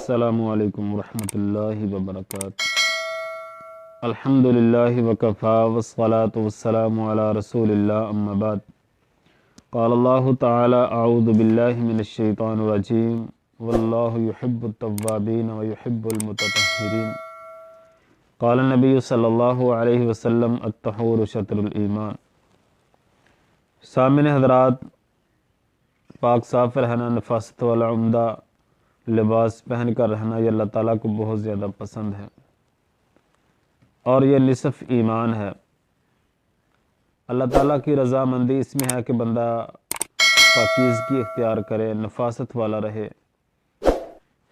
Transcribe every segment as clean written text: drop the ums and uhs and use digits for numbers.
السلام علیکم ورحمۃ اللہ وبرکاتہ۔ الحمدللہ وکفا والصلاة والسلام علی رسول اللہ، اما بعد۔ قال اللہ تعالی اعوذ باللہ من الشیطان الرجیم واللہ یحب التوابین ویحب المتطہرین۔ قال النبی صلی اللہ علیہ وسلم الطہور شطر الایمان۔ سامعین حضرات، پاک صاف رہنا، نفاست والا عمدہ لباس پہن کر رہنا یہ اللہ تعالیٰ کو بہت زیادہ پسند ہے، اور یہ نصف ایمان ہے۔ اللہ تعالیٰ کی رضامندی اس میں ہے کہ بندہ پاکیزگی اختیار کرے، نفاست والا رہے،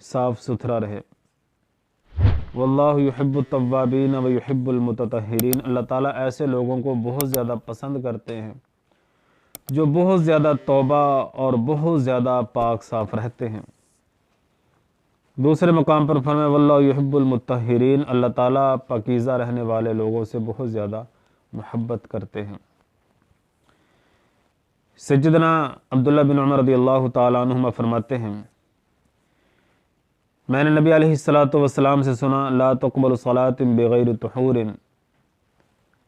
صاف ستھرا رہے۔ واللہ یحب التوابین ویحب المتطہرین۔ اللہ تعالیٰ ایسے لوگوں کو بہت زیادہ پسند کرتے ہیں جو بہت زیادہ توبہ اور بہت زیادہ پاک صاف رہتے ہیں۔ دوسرے مقام پر فرمائے واللہ یحب المطہرین۔ اللہ تعالیٰ پاکیزہ رہنے والے لوگوں سے بہت زیادہ محبت کرتے ہیں۔ سیدنا عبداللہ بن عمر رضی اللہ تعالیٰ عنہما فرماتے ہیں، میں نے نبی علیہ السلام سے سنا، لا تقبل صلاۃ بغیر طہور،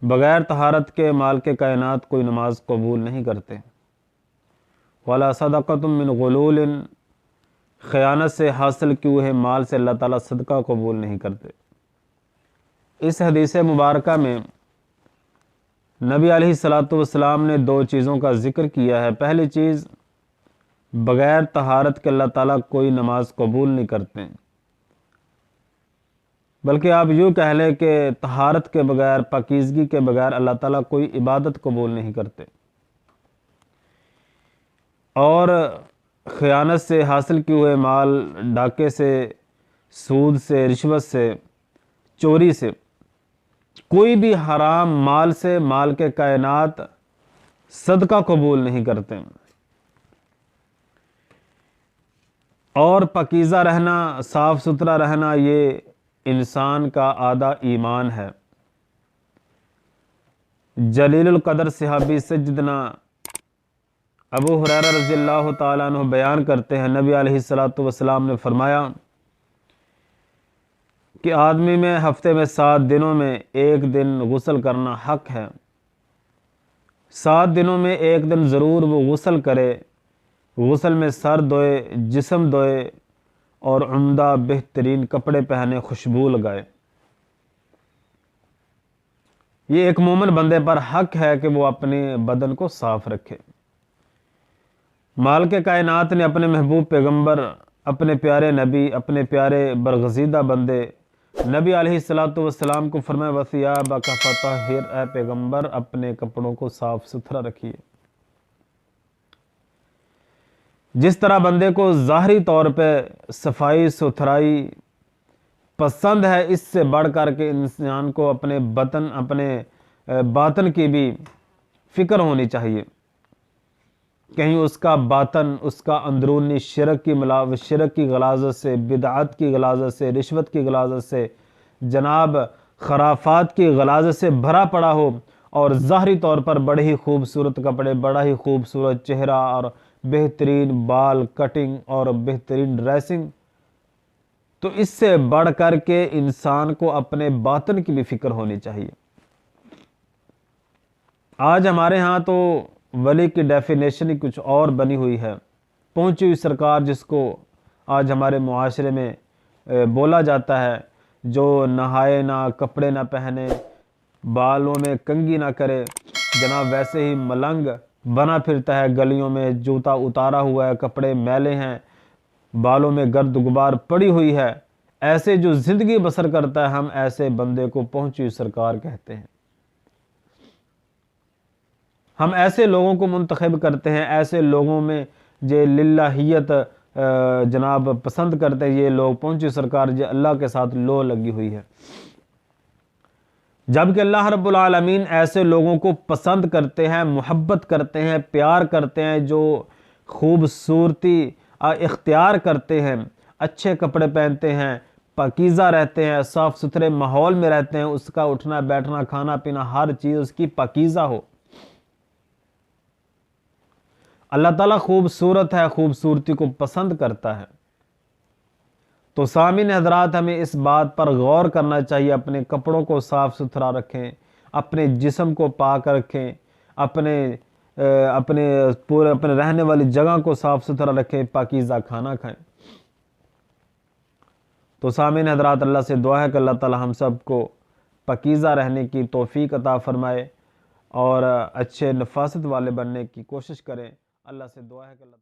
بغیر طہارت کے مال کے کائنات کوئی نماز قبول نہیں کرتے۔ ولا صدقۃ من غلول، خیانت سے حاصل کیے ہوئے مال سے اللہ تعالیٰ صدقہ قبول نہیں کرتے۔ اس حدیث مبارکہ میں نبی علیہ السلام نے دو چیزوں کا ذکر کیا ہے۔ پہلی چیز، بغیر طہارت کے اللہ تعالیٰ کوئی نماز قبول نہیں کرتے، بلکہ آپ یوں کہہ لیں کہ طہارت کے بغیر، پاکیزگی کے بغیر اللہ تعالیٰ کوئی عبادت قبول نہیں کرتے۔ اور خیانت سے حاصل کیے ہوئے مال، ڈاکے سے، سود سے، رشوت سے، چوری سے، کوئی بھی حرام مال سے مال کے کائنات صدقہ قبول نہیں کرتے۔ اور پاکیزہ رہنا، صاف ستھرا رہنا یہ انسان کا آدھا ایمان ہے۔ جلیل القدر صحابی سیدنا ابو ہریرہ رضی اللہ تعالیٰ عنہ بیان کرتے ہیں، نبی علیہ السلام نے فرمایا کہ آدمی میں ہفتے میں 7 دنوں میں ایک دن غسل کرنا حق ہے۔ 7 دنوں میں ایک دن ضرور وہ غسل کرے، غسل میں سر دھوئے، جسم دھوئے اور عمدہ بہترین کپڑے پہنے، خوشبو لگائے۔ یہ ایک مومن بندے پر حق ہے کہ وہ اپنے بدن کو صاف رکھے۔ مال کے کائنات نے اپنے محبوب پیغمبر، اپنے پیارے نبی، اپنے پیارے برگزیدہ بندے نبی علیہ السلام کو فرمایا وَثِيَابَكَ فَطَهِّرْ، اے پیغمبر اپنے کپڑوں کو صاف ستھرا رکھیے۔ جس طرح بندے کو ظاہری طور پہ صفائی ستھرائی پسند ہے، اس سے بڑھ کر کے انسان کو اپنے باطن کی بھی فکر ہونی چاہیے۔ کہیں اس کا باطن، اس کا اندرونی شرک کی غلاظت سے، بدعت کی غلاظت سے، رشوت کی غلاظت سے، جناب خرافات کی غلاظت سے بھرا پڑا ہو، اور ظاہری طور پر بڑے ہی خوبصورت کپڑے، بڑا ہی خوبصورت چہرہ اور بہترین بال کٹنگ اور بہترین ڈریسنگ، تو اس سے بڑھ کر کے انسان کو اپنے باطن کی بھی فکر ہونی چاہیے۔ آج ہمارے ہاں تو ولی کی ڈیفینیشن ہی کچھ اور بنی ہوئی ہے، پہنچی ہوئی سرکار، جس کو آج ہمارے معاشرے میں بولا جاتا ہے، جو نہائے نہ، کپڑے نہ پہنے، بالوں میں کنگھی نہ کرے، جناب ویسے ہی ملنگ بنا پھرتا ہے گلیوں میں، جوتا اتارا ہوا ہے، کپڑے میلے ہیں، بالوں میں گرد غبار پڑی ہوئی ہے، ایسے جو زندگی بسر کرتا ہے، ہم ایسے بندے کو پہنچی ہوئی سرکار کہتے ہیں۔ ہم ایسے لوگوں کو منتخب کرتے ہیں، ایسے لوگوں میں جو للہیت جناب پسند کرتے ہیں، یہ لوگ پہنچی سرکار جو اللہ کے ساتھ لو لگی ہوئی ہے، جبکہ اللہ رب العالمین ایسے لوگوں کو پسند کرتے ہیں، محبت کرتے ہیں، پیار کرتے ہیں، جو خوبصورتی اختیار کرتے ہیں، اچھے کپڑے پہنتے ہیں، پاکیزہ رہتے ہیں، صاف ستھرے ماحول میں رہتے ہیں، اس کا اٹھنا بیٹھنا کھانا پینا ہر چیز اس کی پاکیزہ ہو۔ اللہ تعالیٰ خوبصورت ہے، خوبصورتی کو پسند کرتا ہے۔ تو سامعین حضرات، ہمیں اس بات پر غور کرنا چاہیے، اپنے کپڑوں کو صاف ستھرا رکھیں، اپنے جسم کو پاک رکھیں، اپنے رہنے والی جگہ کو صاف ستھرا رکھیں، پاکیزہ کھانا کھائیں۔ تو سامعین حضرات، اللہ سے دعا ہے کہ اللہ تعالی ہم سب کو پاکیزہ رہنے کی توفیق عطا فرمائے اور اچھے نفاست والے بننے کی کوشش کریں۔ اللہ سے دعا ہے کہ اللہ